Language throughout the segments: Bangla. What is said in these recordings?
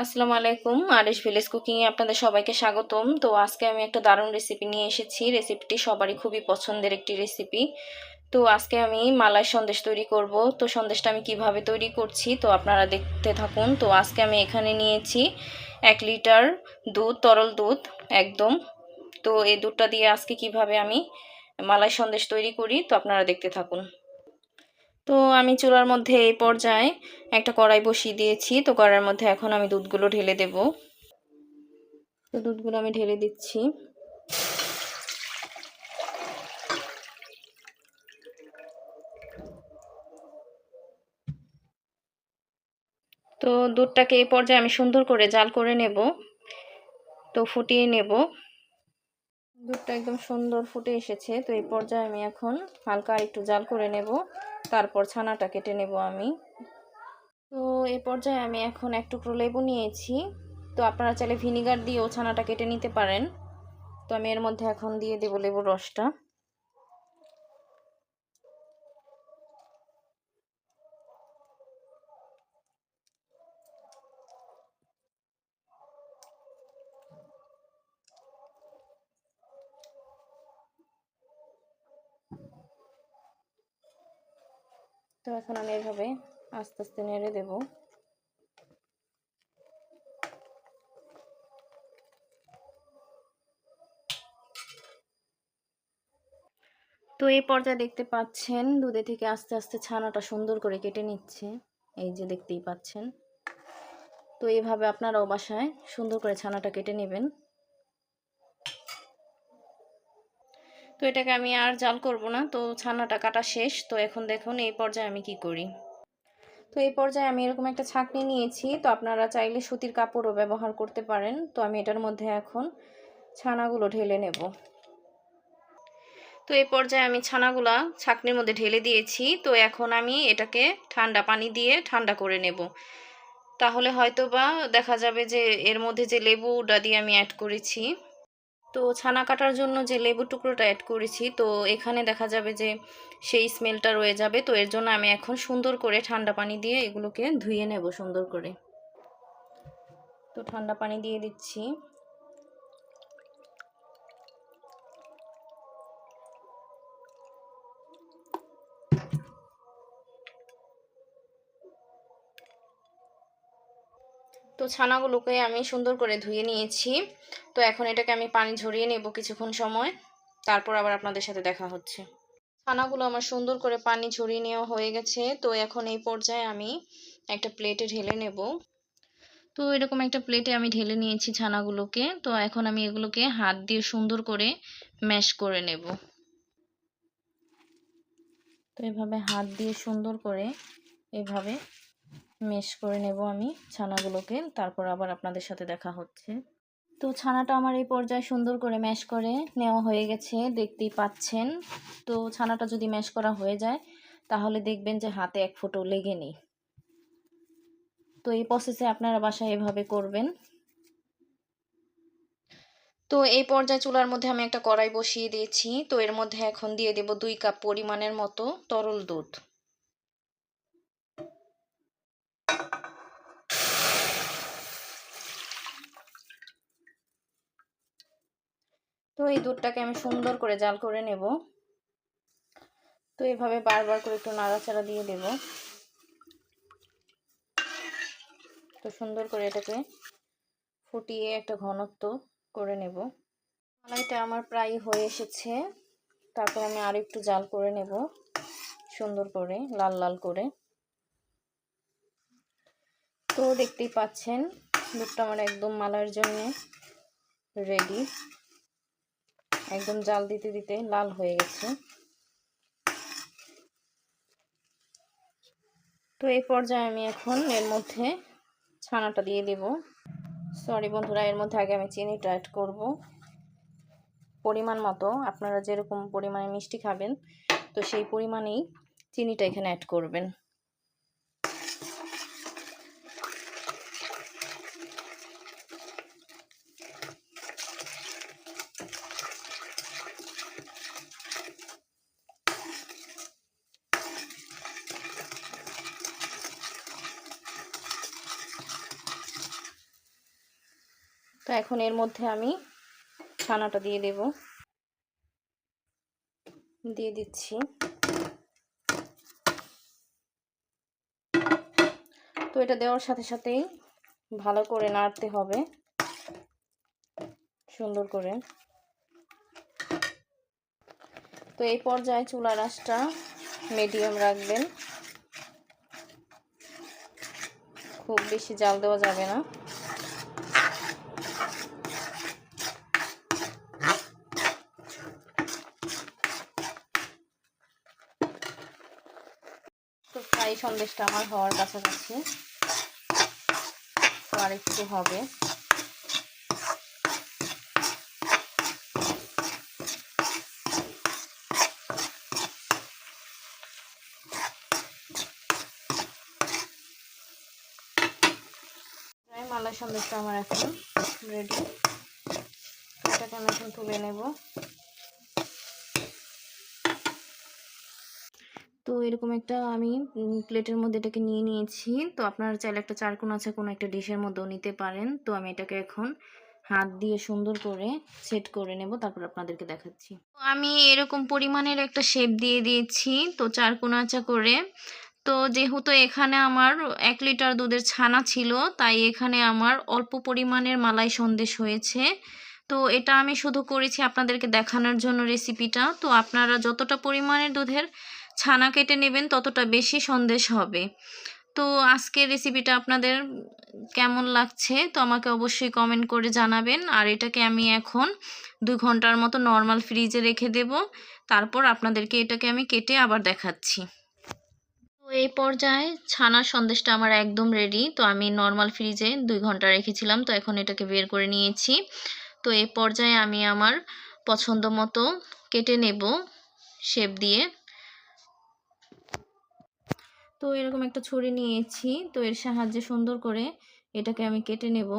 আসসালামু আলাইকুম। আরিশ ভিলেজ কুকিং এ আপনাদের সবাইকে স্বাগতম। তো আজকে আমি একটা দারুণ রেসিপি নিয়ে এসেছি। রেসিপিটি সবারই খুবই পছন্দের একটি রেসিপি। তো আজকে আমি মালাই সন্দেশ তৈরি করব। তো সন্দেশটা আমি কিভাবে তৈরি করছি তো আপনারা দেখতে থাকুন। তো আজকে আমি এখানে নিয়েছি 1 লিটার দুধ, তরল দুধ একদম। তো এই দুধটা দিয়ে আজকে কিভাবে আমি মালাই সন্দেশ তৈরি করি তো আপনারা দেখতে থাকুন। তো আমি চুলার মধ্যে এই পর্যায়ে একটা কড়াই বসিয়ে দিয়েছি। তো কড়াইয়ের মধ্যে এখন আমি দুধগুলো ঢেলে দেব। তো দুধগুলো আমি ঢেলে দিচ্ছি। তো দুধটাকে এই পর্যায়ে আমি সুন্দর করে জাল করে নেব। তো ফুটিয়ে নেব। দুধটা একদম সুন্দর ফুটে এসেছে। তো এই পর্যায়ে আমি এখন হালকা একটু জাল করে নেব। তারপর ছানাটা কেটে নেব আমি। তো এই পর্যায়ে আমি এখন এক টুকরো লেবু নিয়েছি। তো আপনারা চাইলে ভিনিগার দিয়েও ছানাটা কেটে নিতে পারেন। তো আমি এর মধ্যে এখন দিয়ে দেব লেবুর রসটা। তো এখন আমি এভাবে আস্তে আস্তে নেড়ে দেব। তো এই পর্যায়ে দেখতে পাচ্ছেন দুধে থেকে আস্তে আস্তে ছানাটা সুন্দর করে কেটে নিচ্ছে। এই যে দেখতেই পাচ্ছেন। তো এইভাবে আপনারাও বাসায় সুন্দর করে ছানাটা কেটে নেবেন। তো এটাকে আমি আর জাল করব না। তো ছানাটা কাটা শেষ। তো এখন দেখুন এই পর্যায়ে আমি কি করি। তো এই পর্যায়ে আমি এরকম একটা ছাঁকনি নিয়েছি। তো আপনারা চাইলে সুতির কাপড়ও ব্যবহার করতে পারেন। তো আমি এটার মধ্যে এখন ছানাগুলো ঢেলে নেব। তো এই পর্যায়ে আমি ছানাগুলা ছাঁকনির মধ্যে ঢেলে দিয়েছি। তো এখন আমি এটাকে ঠান্ডা পানি দিয়ে ঠান্ডা করে নেব। তাহলে হয়তো বা দেখা যাবে যে এর মধ্যে যে লেবুটা দিয়ে আমি অ্যাড করেছি, তো ছানা কাটার জন্য যে লেবু টুকরোটা অ্যাড করেছি, তো এখানে দেখা যাবে যে সেই স্মেলটা রয়ে যাবে। তো এর জন্য আমি এখন সুন্দর করে ঠান্ডা পানি দিয়ে এগুলোকে ধুয়ে নেব সুন্দর করে। তো ঠান্ডা পানি দিয়ে দিচ্ছি। তো ছানাগুলোকে আমি সুন্দর করে ধুয়ে নিয়েছি। তো এখন এটাকে আমি পানি ঝরিয়ে নেব কিছুক্ষণ সময়। তারপর আবার আপনাদের সাথে দেখা হচ্ছে। ছানাগুলো আমার সুন্দর করে পানি ঝরিয়ে নেওয়া হয়ে গেছে। তো এখন এই পর্যায়ে আমি একটা প্লেটে ঢেলে নেব। তো এরকম একটা প্লেটে আমি ঢেলে নিয়েছি ছানাগুলোকে। তো এখন আমি এগুলোকে হাত দিয়ে সুন্দর করে ম্যাশ করে নেব। তো এভাবে হাত দিয়ে সুন্দর করে এভাবে ম্যাশ করে নেব আমি ছানাগুলোকে। তারপর আবার আপনাদের সাথে দেখা হচ্ছে। তো ছানাটা আমার এই পর্যায়ে সুন্দর করে ম্যাশ করে নেওয়া হয়ে গেছে, দেখতেই পাচ্ছেন। তো ছানাটা যদি ম্যাশ করা হয়ে যায় তাহলে দেখবেন যে হাতে এক ফোঁটাও লেগে নেই। তো এই প্রসেসে আপনারা বাসায় এভাবে করবেন। তো এই পর্যায়ে চুলার মধ্যে আমি একটা কড়াই বসিয়ে দিয়েছি। তো এর মধ্যে এখন দিয়ে দেব 2 কাপ পরিমাণের মতো তরল দুধ। তো এই দুধটাকে আমি সুন্দর করে জাল করে নেব। তো এভাবে বারবার করে একটু নাড়াচাড়া দিয়ে দেব। তো সুন্দর করে এটাকে ফুটিয়ে একটা ঘনত্ব করে নেব। মালাইটা আমার প্রায় হয়ে এসেছে। তারপর আমি আর একটু জাল করে নেব সুন্দর করে লাল লাল করে। তো দেখতেই পাচ্ছেন দুধটা আমার একদম মালাইয়ের জন্য রেডি। একদম জাল দিতে দিতে লাল হয়ে গেছে। তো এই পর্যায়ে আমি এখন এর মধ্যে ছানাটা দিয়ে দেব। সরি বন্ধুরা, এর মধ্যে আগে আমি চিনিটা অ্যাড করব পরিমাণ মতো। আপনারা যেরকম পরিমাণে মিষ্টি খাবেন তো সেই পরিমাণেই চিনিটা এখানে অ্যাড করবেন। তো এখন এর মধ্যে আমি ছানাটা দিয়ে দিচ্ছি। তো এটা দেওয়ার সাথে সাথেই ভালো করে নাড়তে হবে সুন্দর করে। তো এই পর্যায়ে চুলার আঁচটা মিডিয়াম রাখবেন, খুব বেশি জাল দেওয়া যাবে না। তো প্রায় সন্দেশটা আমার হওয়ার কাছাকাছি, তো আর একটু হবে। মালাই সন্দেশটা আমার এখন রেডি। এটাকে আমি এখন তুলে নেব। তো এরকম একটা আমি প্লেটের মধ্যে এটাকে নিয়ে নিয়েছি। তো আপনারা চাইলে একটা চারকোনা আছে কোনো একটা ডিশের মধ্যেও নিতে পারেন। তো আমি এটাকে এখন হাত দিয়ে সুন্দর করে সেট করে নেব, তারপর আপনাদেরকে দেখাচ্ছি। আমি এরকম পরিমাণের একটা শেপ দিয়ে দিয়েছি, তো চারকোনাচা করে। তো যেহেতু এখানে আমার 1 লিটার দুধের ছানা ছিল, তাই এখানে আমার অল্প পরিমাণের মালাই সন্দেশ হয়েছে। তো এটা আমি শুধু করেছি আপনাদেরকে দেখানোর জন্য রেসিপিটা। তো আপনারা যতটা পরিমাণের দুধের ছানা কেটে নেবেন ততটা বেশি সন্দেশ হবে। তো আজকের রেসিপিটা আপনাদের কেমন লাগছে তো আমাকে অবশ্যই কমেন্ট করে জানাবেন। আর এটাকে আমি এখন 2 ঘন্টার মতো নর্মাল ফ্রিজে রেখে দেব, তারপর আপনাদেরকে এটাকে আমি কেটে আবার দেখাচ্ছি। তো এই পর্যায়ে ছানার সন্দেশটা আমার একদম রেডি। তো আমি নর্মাল ফ্রিজে 2 ঘন্টা রেখেছিলাম, তো এখন এটাকে বের করে নিয়েছি। তো এই পর্যায়ে আমি আমার পছন্দ মতো কেটে নেব শেপ দিয়ে। তো এরকম একটা ছুরি নিয়েছি, তো এর সাহায্যে সুন্দর করে এটাকে আমি কেটে নেব।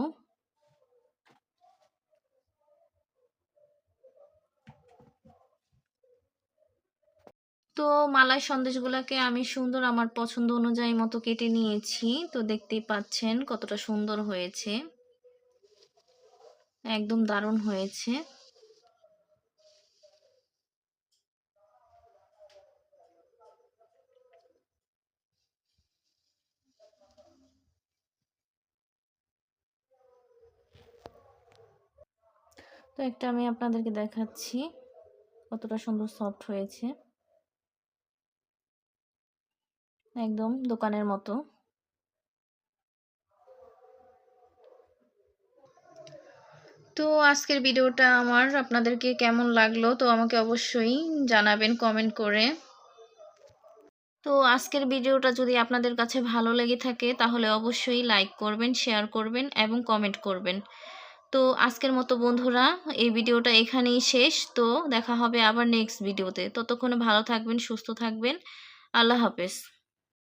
তো মালাই সন্দেশগুলোকে আমি সুন্দর আমার পছন্দ অনুযায়ী মতো কেটে নিয়েছি। তো দেখতেই পাচ্ছেন কতটা সুন্দর হয়েছে, একদম দারুণ হয়েছে। তো একটা আমি আপনাদেরকে দেখাচ্ছি কতটা সুন্দর সফট হয়েছে, একদম দোকানের মতো। তো আজকের ভিডিওটা আমার আপনাদেরকে কেমন লাগলো তো আমাকে অবশ্যই জানাবেন কমেন্ট করে। তো আজকের ভিডিওটা যদি আপনাদের কাছে ভালো লেগে থাকে তাহলে অবশ্যই লাইক করবেন, শেয়ার করবেন এবং কমেন্ট করবেন। তো আজকের মতো বন্ধুরা এই ভিডিওটা এখানেই শেষ। তো দেখা হবে আবার নেক্সট ভিডিওতে। ততক্ষণে ভালো থাকবেন, সুস্থ থাকবেন। আল্লাহ হাফেজ।